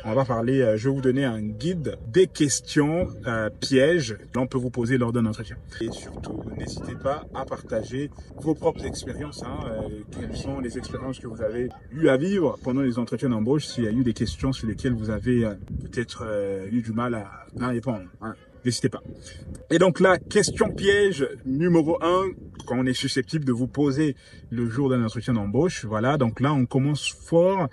On va parler, je vais vous donner un guide des questions pièges que l'on peut vous poser lors d'un entretien. Et surtout, n'hésitez pas à partager vos propres expériences. Quelles sont les expériences que vous avez eu à vivre pendant les entretiens d'embauche, s'il y a eu des questions sur lesquelles vous avez peut-être eu du mal à répondre. Hein. N'hésitez pas. Et donc là, question piège numéro 1, quand on est susceptible de vous poser le jour d'un entretien d'embauche. Voilà, donc là, on commence fort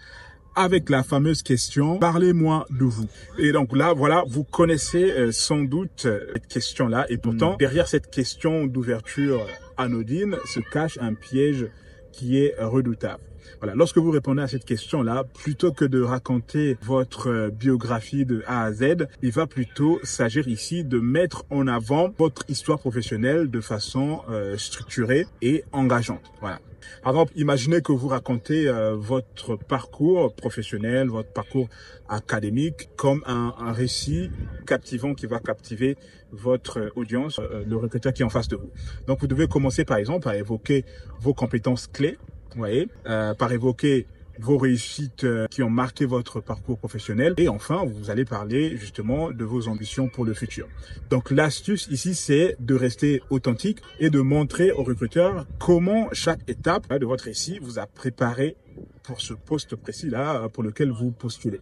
avec la fameuse question « Parlez-moi de vous ». Et donc là, voilà, vous connaissez sans doute cette question-là. Et pourtant, derrière cette question d'ouverture anodine se cache un piège qui est redoutable. Voilà, lorsque vous répondez à cette question-là, plutôt que de raconter votre biographie de A à Z, il va plutôt s'agir ici de mettre en avant votre histoire professionnelle de façon structurée et engageante. Voilà. Par exemple, imaginez que vous racontez votre parcours professionnel, votre parcours académique comme un récit captivant qui va captiver votre audience, le recruteur qui est en face de vous. Donc, vous devez commencer par exemple par évoquer vos compétences clés, vous voyez, par évoquer vos réussites qui ont marqué votre parcours professionnel. Et enfin, vous allez parler justement de vos ambitions pour le futur. Donc l'astuce ici, c'est de rester authentique et de montrer au recruteur comment chaque étape de votre récit vous a préparé pour ce poste précis-là pour lequel vous postulez.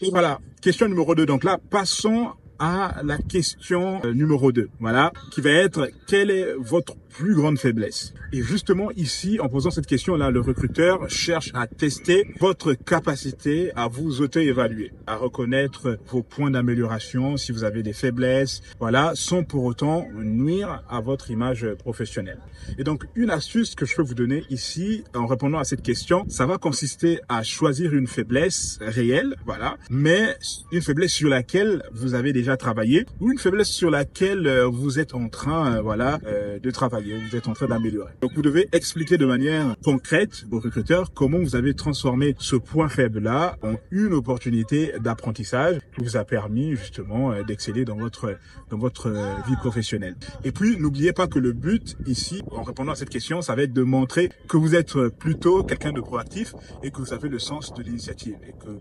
Et voilà, question numéro 2. Donc là, passons à la question numéro 2, voilà, qui va être quelle est votre plus grande faiblesse? Et justement ici, en posant cette question-là, le recruteur cherche à tester votre capacité à vous auto-évaluer, à reconnaître vos points d'amélioration, si vous avez des faiblesses, voilà, sans pour autant nuire à votre image professionnelle. Et donc, une astuce que je peux vous donner ici, en répondant à cette question, ça va consister à choisir une faiblesse réelle, voilà, mais une faiblesse sur laquelle vous avez déjà travaillé ou une faiblesse sur laquelle vous êtes en train, voilà, de travailler, vous êtes en train d'améliorer. Donc, vous devez expliquer de manière concrète au recruteur comment vous avez transformé ce point faible-là en une opportunité d'apprentissage qui vous a permis justement d'exceller dans votre vie professionnelle. Et puis, n'oubliez pas que le but ici, en répondant à cette question, ça va être de montrer que vous êtes plutôt quelqu'un de proactif et que vous avez le sens de l'initiative et que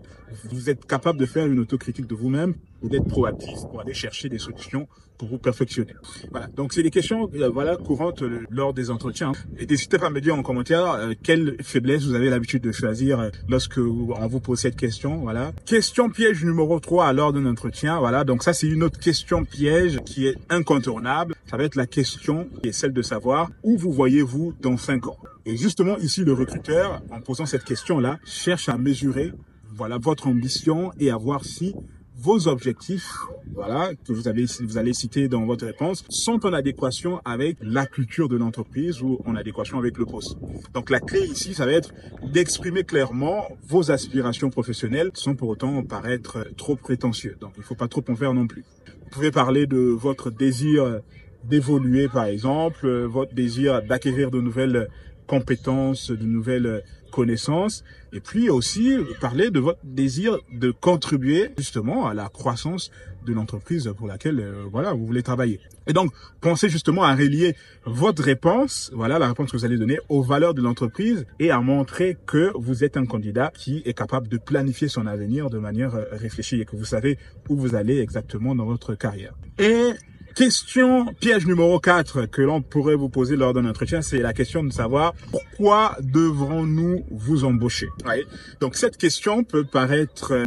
vous êtes capable de faire une autocritique de vous-même ou d'être proactif pour aller chercher des solutions pour vous perfectionner. Voilà. Donc, c'est des questions, voilà, courantes lors des entretiens. Et n'hésitez pas à me dire en commentaire quelle faiblesse vous avez l'habitude de choisir lorsque on vous pose cette question. Voilà. Question piège numéro 3 lors d'un entretien. Voilà. Donc, ça, c'est une autre question piège qui est incontournable. Ça va être la question qui est celle de savoir où vous voyez-vous dans 5 ans. Et justement, ici, le recruteur, en posant cette question-là, cherche à mesurer, voilà, votre ambition et à voir si vos objectifs, voilà, que vous allez citer dans votre réponse, sont en adéquation avec la culture de l'entreprise ou en adéquation avec le poste. Donc, la clé ici, ça va être d'exprimer clairement vos aspirations professionnelles sans pour autant paraître trop prétentieux. Donc, il ne faut pas trop en faire non plus. Vous pouvez parler de votre désir d'évoluer, par exemple, votre désir d'acquérir de nouvelles compétences, de nouvelles connaissances, et puis aussi parler de votre désir de contribuer justement à la croissance de l'entreprise pour laquelle voilà, vous voulez travailler. Et donc, pensez justement à relier votre réponse, voilà, la réponse que vous allez donner aux valeurs de l'entreprise et à montrer que vous êtes un candidat qui est capable de planifier son avenir de manière réfléchie et que vous savez où vous allez exactement dans votre carrière. Et question piège numéro 4 que l'on pourrait vous poser lors d'un entretien, c'est la question de savoir pourquoi devrons-nous vous embaucher? Ouais. Donc, cette question peut paraître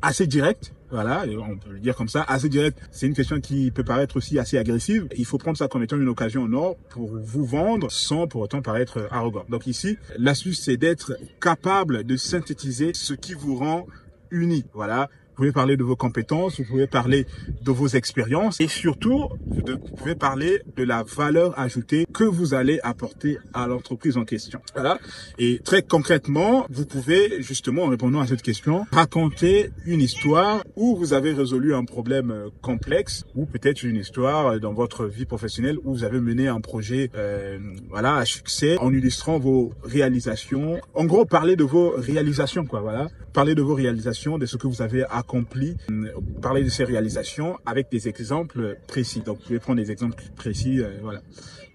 assez directe. Voilà, on peut le dire comme ça, assez direct. C'est une question qui peut paraître aussi assez agressive. Il faut prendre ça comme étant une occasion en or pour vous vendre sans pour autant paraître arrogant. Donc ici, l'astuce, c'est d'être capable de synthétiser ce qui vous rend unique. Voilà. Vous pouvez parler de vos compétences, vous pouvez parler de vos expériences et surtout, vous pouvez parler de la valeur ajoutée que vous allez apporter à l'entreprise en question. Voilà. Et très concrètement, vous pouvez justement, en répondant à cette question, raconter une histoire où vous avez résolu un problème complexe ou peut-être une histoire dans votre vie professionnelle où vous avez mené un projet voilà, à succès en illustrant vos réalisations. En gros, parler de vos réalisations, quoi, voilà. Parler de vos réalisations, de ce que vous avez accompli, parler de ces réalisations avec des exemples précis. Donc, vous pouvez prendre des exemples précis, voilà,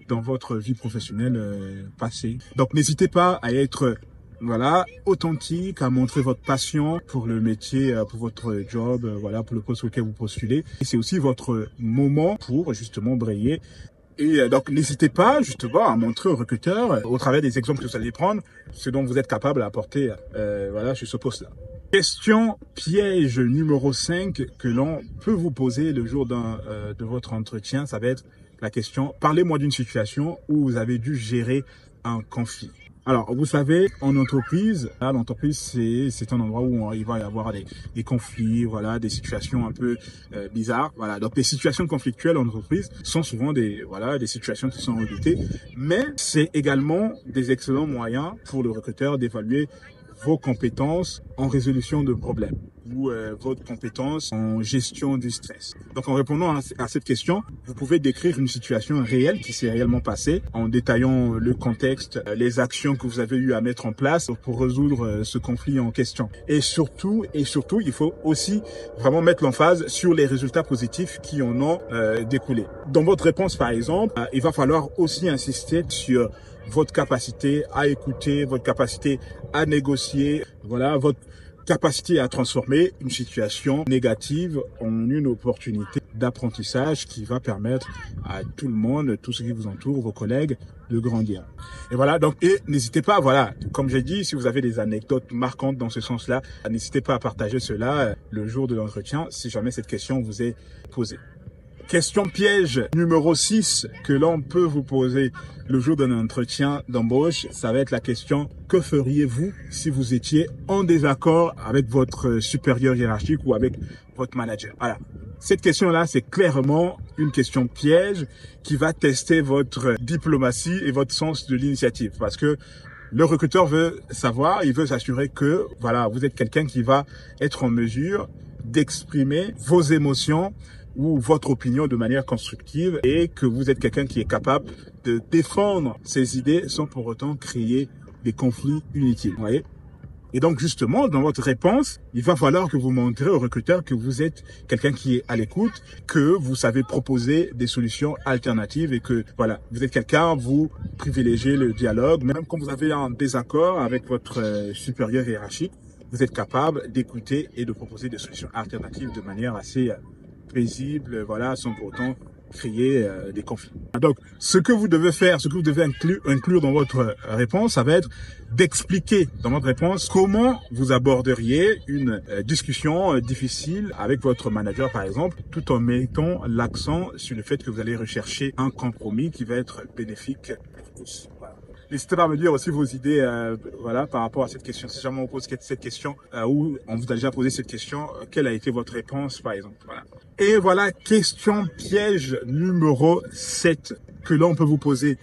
dans votre vie professionnelle passée. Donc, n'hésitez pas à être voilà, authentique, à montrer votre passion pour le métier, pour votre job, voilà, pour le poste auquel vous postulez. Et c'est aussi votre moment pour justement briller. Et donc, n'hésitez pas justement à montrer aux recruteurs, au travers des exemples que vous allez prendre, ce dont vous êtes capable d'apporter voilà, sur ce poste-là. Question piège numéro 5 que l'on peut vous poser le jour de votre entretien, ça va être la question « Parlez-moi d'une situation où vous avez dû gérer un conflit ». Alors, vous savez, en entreprise, l'entreprise, c'est un endroit où il va y avoir des conflits, voilà, des situations un peu bizarres. Voilà, donc les situations conflictuelles en entreprise sont souvent des situations qui sont redoutées, mais c'est également des excellents moyens pour le recruteur d'évaluer vos compétences en résolution de problèmes ou votre compétence en gestion du stress. Donc en répondant à cette question, vous pouvez décrire une situation réelle qui s'est réellement passée en détaillant le contexte, les actions que vous avez eu à mettre en place pour résoudre ce conflit en question. Et surtout, il faut aussi vraiment mettre l'emphase sur les résultats positifs qui en ont découlé. Dans votre réponse, par exemple, il va falloir aussi insister sur votre capacité à écouter, votre capacité à négocier, voilà, votre capacité à transformer une situation négative en une opportunité d'apprentissage qui va permettre à tout le monde, tout ce qui vous entoure, vos collègues, de grandir. Et voilà, donc, et n'hésitez pas, voilà, comme j'ai dit, si vous avez des anecdotes marquantes dans ce sens-là, n'hésitez pas à partager cela le jour de l'entretien, si jamais cette question vous est posée. Question piège numéro 6 que l'on peut vous poser le jour d'un entretien d'embauche, ça va être la question « Que feriez-vous si vous étiez en désaccord avec votre supérieur hiérarchique ou avec votre manager ?» Voilà. Cette question-là, c'est clairement une question piège qui va tester votre diplomatie et votre sens de l'initiative. Parce que le recruteur veut savoir, il veut s'assurer que voilà, vous êtes quelqu'un qui va être en mesure d'exprimer vos émotions ou votre opinion de manière constructive et que vous êtes quelqu'un qui est capable de défendre ses idées sans pour autant créer des conflits inutiles. Vous voyez ? Et donc justement, dans votre réponse, il va falloir que vous montrez au recruteur que vous êtes quelqu'un qui est à l'écoute, que vous savez proposer des solutions alternatives et que voilà, vous êtes quelqu'un, vous privilégiez le dialogue, même quand vous avez un désaccord avec votre supérieur hiérarchique, vous êtes capable d'écouter et de proposer des solutions alternatives de manière assez paisible, voilà, sans pour autant créer des conflits. Donc, ce que vous devez faire, ce que vous devez inclure dans votre réponse, ça va être d'expliquer dans votre réponse comment vous aborderiez une discussion difficile avec votre manager, par exemple, tout en mettant l'accent sur le fait que vous allez rechercher un compromis qui va être bénéfique pour tous. Voilà. N'hésitez pas à me dire aussi vos idées voilà, par rapport à cette question. Si jamais on vous pose cette question ou on vous a déjà posé cette question, quelle a été votre réponse, par exemple. Voilà. Et voilà, question piège numéro 7 que l'on peut vous poser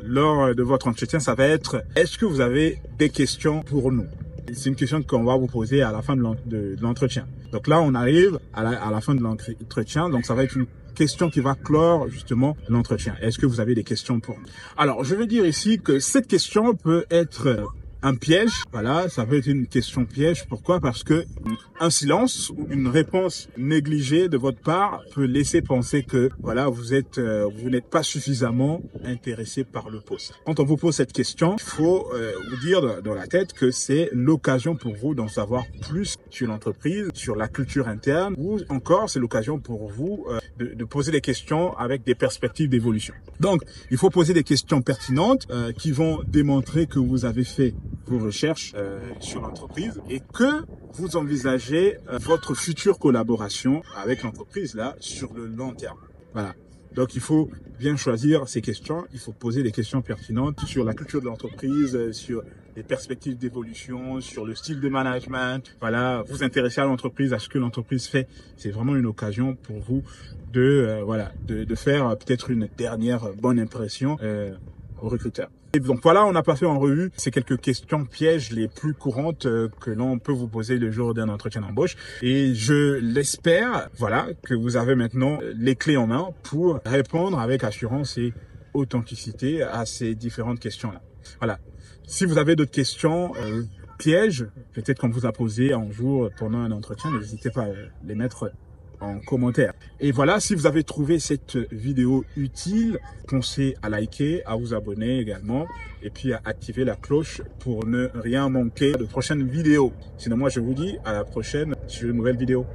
lors de votre entretien, ça va être « Est-ce que vous avez des questions pour nous ?» C'est une question qu'on va vous poser à la fin de l'entretien. Donc là, on arrive à la fin de l'entretien, donc ça va être une question qui va clore justement l'entretien. Est-ce que vous avez des questions pour nous? Alors, je veux dire ici que cette question peut être un piège. Voilà, ça peut être une question piège. Pourquoi? Parce que un silence ou une réponse négligée de votre part peut laisser penser que voilà, vous n'êtes pas suffisamment intéressé par le poste. Quand on vous pose cette question, il faut vous dire dans la tête que c'est l'occasion pour vous d'en savoir plus sur l'entreprise, sur la culture interne, ou encore c'est l'occasion pour vous de poser des questions avec des perspectives d'évolution. Donc, il faut poser des questions pertinentes qui vont démontrer que vous avez fait vos recherches sur l'entreprise et que vous envisagez votre future collaboration avec l'entreprise là sur le long terme. Voilà. Donc, il faut bien choisir ces questions. Il faut poser des questions pertinentes sur la culture de l'entreprise, sur les perspectives d'évolution, sur le style de management. Voilà, vous intéresser à l'entreprise, à ce que l'entreprise fait. C'est vraiment une occasion pour vous de faire peut-être une dernière bonne impression aux recruteurs. Et donc voilà, on a passé en revue ces quelques questions pièges les plus courantes que l'on peut vous poser le jour d'un entretien d'embauche. Et je l'espère, voilà, que vous avez maintenant les clés en main pour répondre avec assurance et authenticité à ces différentes questions-là. Voilà. Si vous avez d'autres questions pièges, peut-être qu'on vous a posé un jour pendant un entretien, n'hésitez pas à les mettre en commentaire. Et voilà, si vous avez trouvé cette vidéo utile, pensez à liker, à vous abonner également et puis à activer la cloche pour ne rien manquer de prochaines vidéos. Sinon, moi, je vous dis à la prochaine sur une nouvelle vidéo.